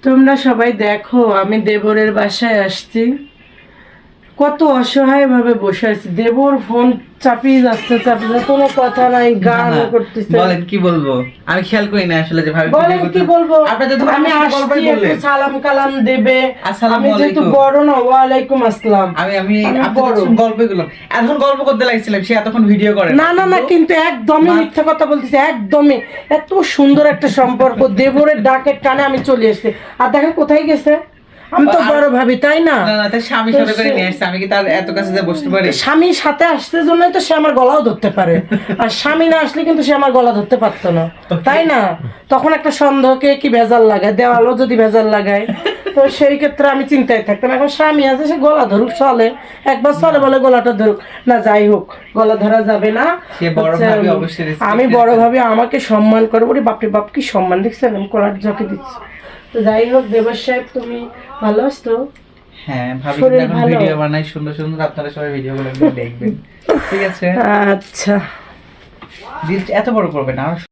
তোমরা সবাই দেখো, আমি দেবরের বাসায় আসছি, কত অসহায় ভাবে বসে আছি। দেবর ফোন চাপিয়ে যাচ্ছে, কোনো কথা নাই, গান করতেছে। বলেন কি বলবো, আমি খেয়াল করি না আসলে যে ভাবি বলেন কি বলবো। আপনাদের তো আমি আসছি একটু সালাম কালাম দেবে, আমি যেহেতু বড় না। ওয়ালাইকুম আসসালাম। আমি বড় গল্প করলাম, এখন গল্প করতে লাগছিলাম, সে এতক্ষণ ভিডিও করে না না না, কিন্তু একদমই মিথ্যা কথা বলতেছে, একদমই। এত সুন্দর একটা সম্পর্ক, দেবরের ডাকের টানে আমি চলে এসেছি, আর দেখেন কোথায় গেছে। আমি তো বড় ভাবি, তাই না? তার স্বামী সাথে করে নিয়ে আসছে, আমি কি তার এত কাছে যে বসতে পারি? স্বামীর সাথে আসতে জন্যই তো সে আমার গলাও ধরতে পারে, আর স্বামী না আসলে কিন্তু সে আমার গলা ধরতে পারতো না, তাই না? তখন একটা সন্দেহকে কি ভেজাল লাগায়, দেওয়ালও যদি ভেজাল লাগায়, তো সেই ক্ষেত্রে আমি চিন্তায় থাকতাম। এখন স্বামী আছে, সে গলা ধরুক, চলে, একবার চলে বলে গলাটা ধরুক না, যাই হোক, গলা ধরা যাবে না। আমি বড় ভাবি, আমাকে সম্মান করে, বলি বাপরে বাপ কি সম্মান, দেখছেন আমি কলার ঝকে দিচ্ছি। তো যাই হোক, দেবর সাহেব তুমি ভালো আছো? হ্যাঁ ভাবি, এখন ভিডিও বানাই সুন্দর সুন্দর, আপনারা সবাই ভিডিওগুলো দেখবেন, ঠিক আছে? আচ্ছা, এত বড় করবে না।